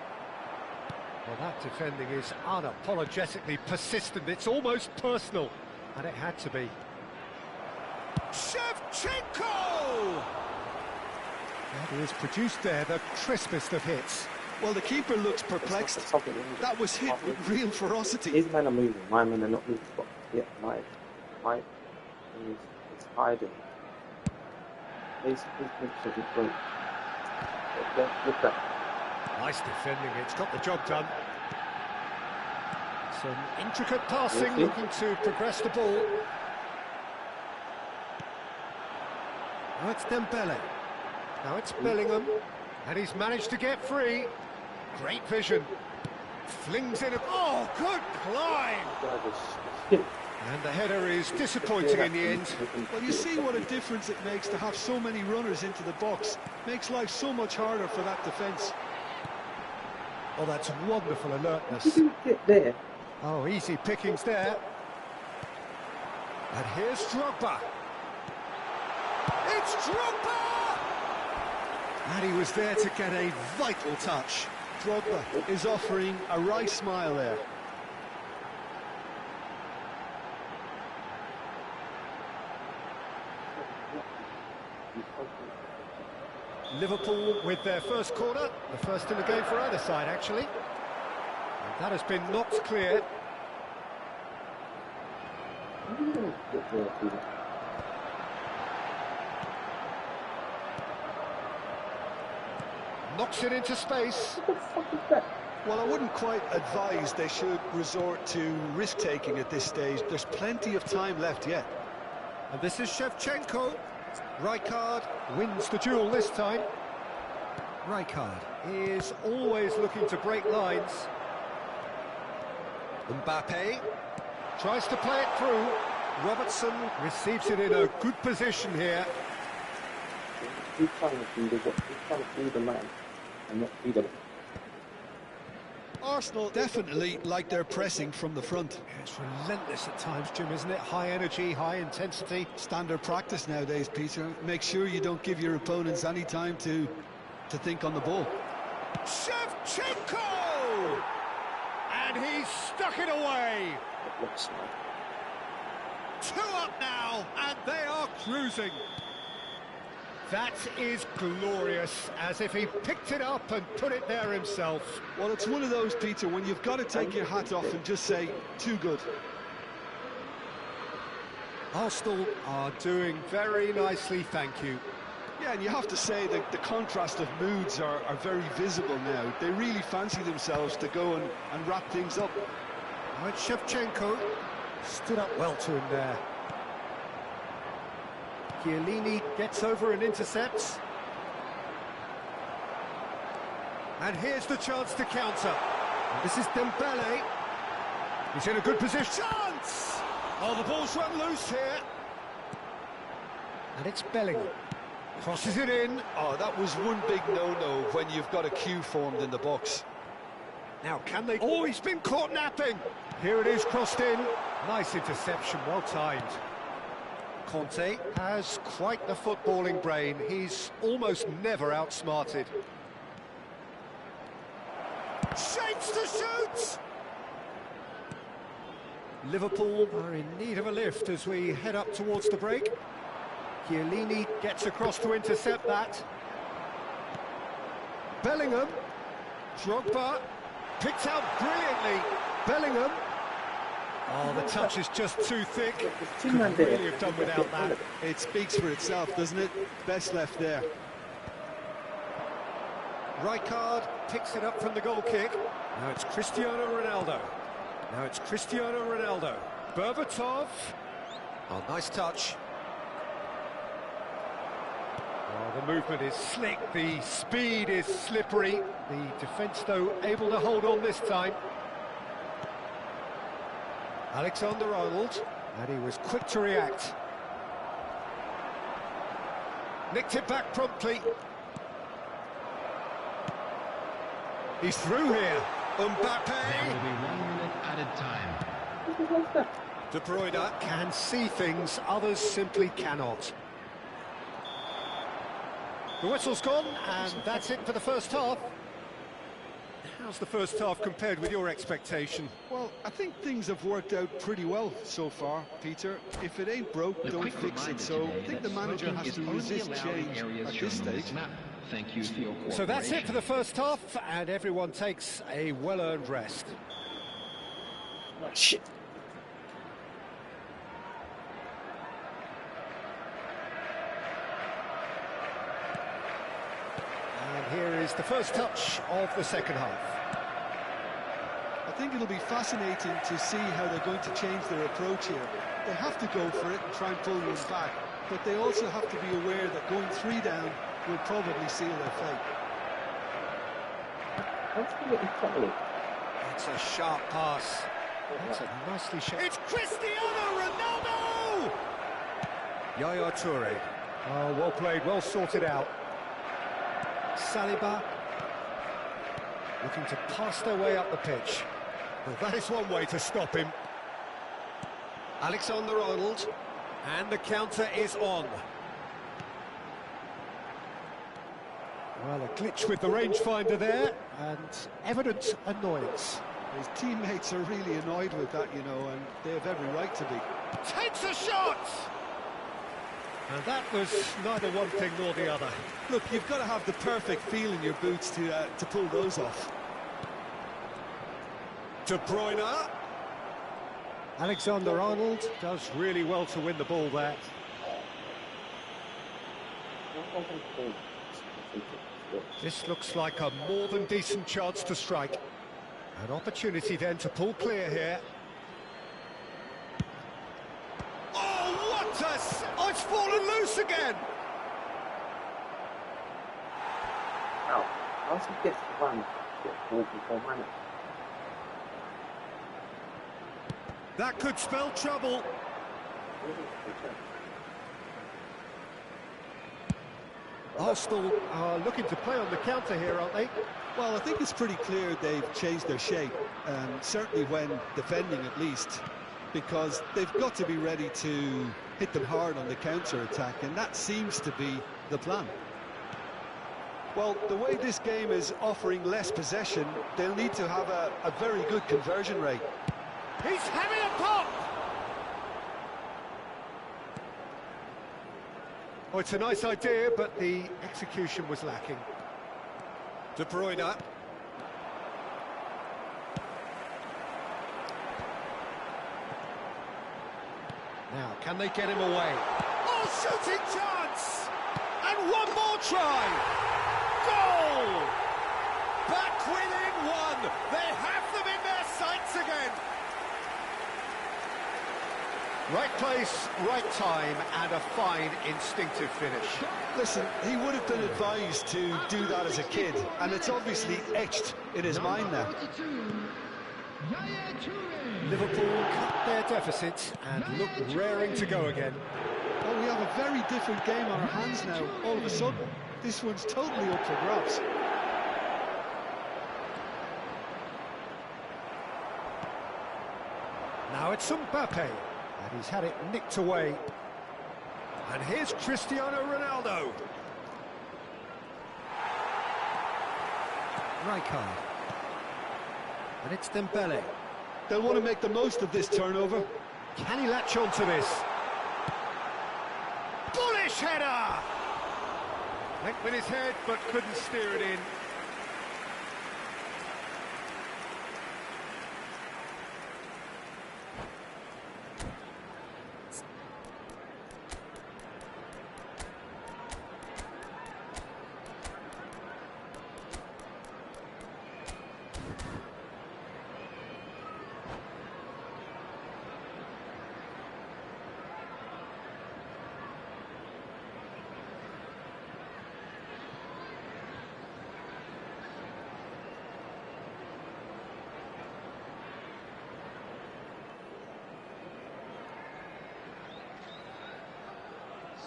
Well, that defending is unapologetically persistent. It's almost personal, and it had to be. Shevchenko! And he has produced there the crispest of hits. Well, the keeper looks perplexed. That was hit with real ferocity. His men are moving, my men are not moving. Yeah, my is hiding. His should be front. Look at that. Nice defending, it's got the job done. Some intricate passing, looking to progress the ball. Now it's Dembele. Now it's Bellingham. And he's managed to get free. Great vision. Flings in a... Oh, good climb! And the header is disappointing in the end. Well, you see what a difference it makes to have so many runners into the box. Makes life so much harder for that defence. Oh, that's wonderful alertness. Did you get there? Oh, easy pickings there. And here's Drogba. It's Drogba! And he was there to get a vital touch. Drogba is offering a wry smile there. Liverpool with their first corner, the first in the game for either side, actually. And that has been knocked clear. Knocks it into space. What the fuck is that? Well, I wouldn't quite advise they should resort to risk-taking at this stage. There's plenty of time left yet. And this is Shevchenko. Rijkaard wins the duel this time. Rijkaard is always looking to break lines. Mbappe tries to play it through. Robertson receives it in a good position here. He's trying to be the man and not be the... Arsenal definitely like their pressing from the front. It's relentless at times, Jim, isn't it? High energy, high intensity. Standard practice nowadays, Peter. Make sure you don't give your opponents any time to think on the ball. Shevchenko! And he's stuck it away. It looks like. 2 up now, and they are cruising. That is glorious, as if he picked it up and put it there himself. Well, it's one of those, Peter, when you've got to take your hat off and just say, too good. Arsenal are doing very nicely, thank you. Yeah, and you have to say that the contrast of moods are very visible now. They really fancy themselves to go and wrap things up. Right, Shevchenko stood up well to him there. Chiellini gets over and intercepts. And here's the chance to counter. And this is Dembele. He's in a good position. Chance! Oh, the ball's run loose here. And it's Bellingham. Crosses it in. Oh, that was one big no-no when you've got a queue formed in the box. Now, can they... Oh, he's been caught napping. Here it is, crossed in. Nice interception, well timed. Conte has quite the footballing brain. He's almost never outsmarted. Shapes to shoot! Liverpool are in need of a lift as we head up towards the break. Chiellini gets across to intercept that. Bellingham. Drogba. Picked out brilliantly. Bellingham. Oh, the touch is just too thick. Couldn't really have done without that. It speaks for itself, doesn't it? Best left there. Rijkaard picks it up from the goal kick. Now it's Cristiano Ronaldo. Now it's Cristiano Ronaldo. Berbatov. Oh, nice touch. Oh, the movement is slick, the speed is slippery. The defence, though, able to hold on this time. Alexander-Arnold, and he was quick to react. Nicked it back promptly. He's through here. Mbappe. There will be 1 minute added time. De Bruyne can see things others simply cannot. The whistle's gone, and that's it for the first half. How's the first half compared with your expectation? Well, I think things have worked out pretty well so far, Peter. If it ain't broke, don't fix it. So I think the manager has to resist change at this stage. Thank you for your cooperation. So that's it for the first half, and everyone takes a well-earned rest. Oh, shit. And here is the first touch of the second half. I think it'll be fascinating to see how they're going to change their approach here. They have to go for it and try and pull one back, but they also have to be aware that going 3 down will probably seal their fate. It's a sharp pass. That's a nicely shaped... It's Cristiano Ronaldo! Yaya Toure. Oh, well played, well sorted out. Saliba looking to pass their way up the pitch. Well, that is one way to stop him. Alexander-Arnold, and the counter is on. Well, a glitch with the rangefinder there, and evident annoyance. His teammates are really annoyed with that, you know, and they have every right to be. Takes a shot! And that was neither one thing nor the other. Look, you've got to have the perfect feel in your boots to pull those off. De Bruyne. Alexander-Arnold does really well to win the ball there. This looks like a more than decent chance to strike. An opportunity then to pull clear here. Oh, what a... Oh, it's fallen loose again! Now, once he gets to run, get ball before money. That could spell trouble. Arsenal are looking to play on the counter here, aren't they? Well, I think it's pretty clear they've changed their shape, certainly when defending at least, because they've got to be ready to hit them hard on the counter-attack, and that seems to be the plan. Well, the way this game is offering less possession, they'll need to have a very good conversion rate. He's having a pop! Oh, it's a nice idea, but the execution was lacking. De Bruyne. Now, can they get him away? Oh, shooting chance! And one more try! Goal! Back within one! They have them in their sights again! Right place, right time, and a fine instinctive finish. Listen, he would have been advised to do that as a kid, and it's obviously etched in his mind now. Liverpool cut their deficit and look raring to go again. Well, we have a very different game on our hands now. All of a sudden, this one's totally up for grabs. Now it's Mbappe, and he's had it nicked away. And here's Cristiano Ronaldo. Rijkaard. And it's Dembele. They'll want to make the most of this turnover. Can he latch on to this? Bullish header! Went with his head, but couldn't steer it in.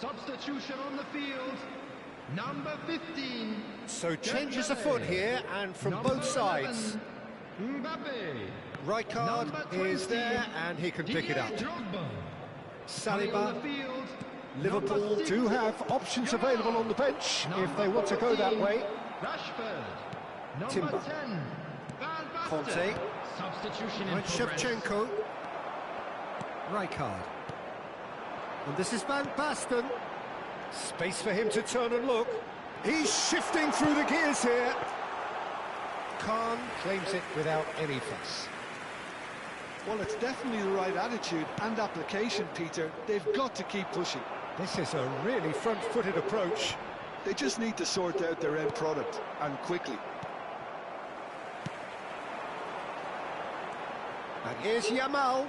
Substitution on the field, number 15. So changes afoot here, and from both sides. Mbappe. Rijkaard is there, and he can pick it up. Saliba. Liverpool do have options available on the bench if they want to go that way. Rashford. Timber. Number 10. Van Basten. Conte. Substitution in And progress. Shevchenko. Rijkaard. And this is Van Basten. Space for him to turn and look. He's shifting through the gears here. Khan claims it without any fuss. Well, it's definitely the right attitude and application, Peter. They've got to keep pushing. This is a really front-footed approach. They just need to sort out their end product, and quickly. And here's Yamal.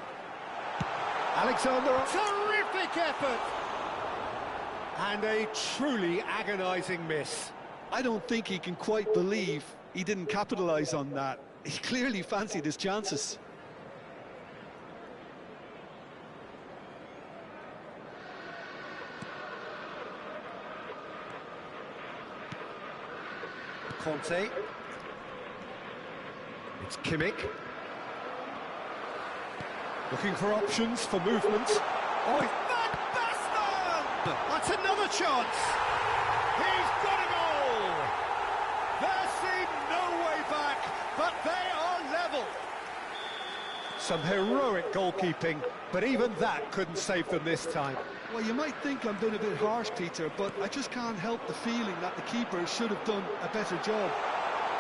Alexander. Terrific effort! And a truly agonising miss. I don't think he can quite believe he didn't capitalise on that. He clearly fancied his chances. Conte. It's Kimmich. Looking for options for movement. Oh, Van Basten! That's another chance! He's got a goal! There seemed no way back, but they are level. Some heroic goalkeeping, but even that couldn't save them this time. Well, you might think I'm being a bit harsh, Peter, but I just can't help the feeling that the keeper should have done a better job.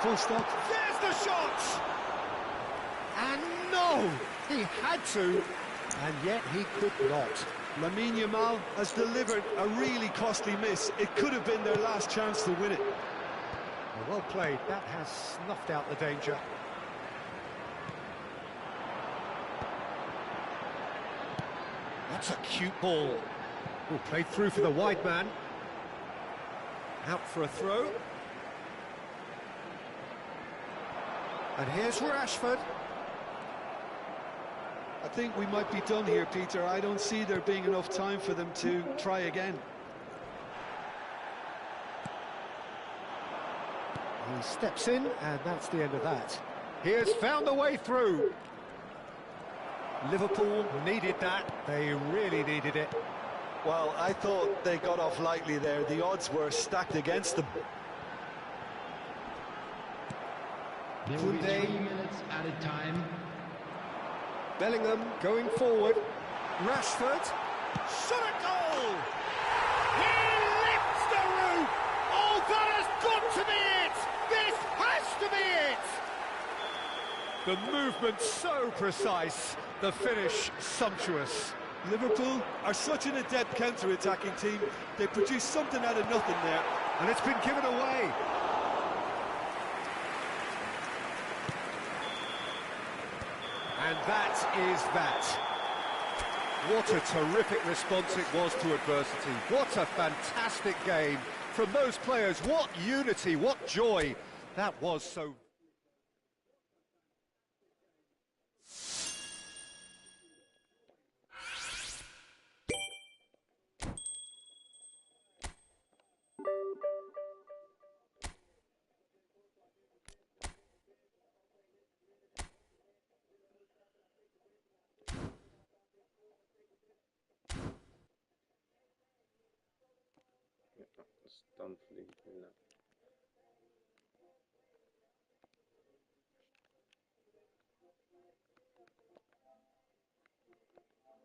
Full stop. There's the shot! And no! He had to, and yet he could not. Lamine Yamal has delivered a really costly miss. It could have been their last chance to win it. Well played. That has snuffed out the danger. That's a cute ball. Oh, played through for the wide man. Out for a throw. And here's Rashford. I think we might be done here, Peter. I don't see there being enough time for them to try again. He steps in, and that's the end of that. He has found the way through. Liverpool needed that. They really needed it. Well, I thought they got off lightly there. The odds were stacked against them. There will be 3 minutes added time. Bellingham going forward. Rashford. Shot a goal! He lifts the roof! Oh, that has got to be it! This has to be it! The movement so precise, the finish sumptuous. Liverpool are such an adept counter-attacking team. They produce something out of nothing there. And it's been given away. And that is that. What a terrific response it was to adversity. What a fantastic game from those players. What unity, what joy. That was so... That's done for the, isn't it?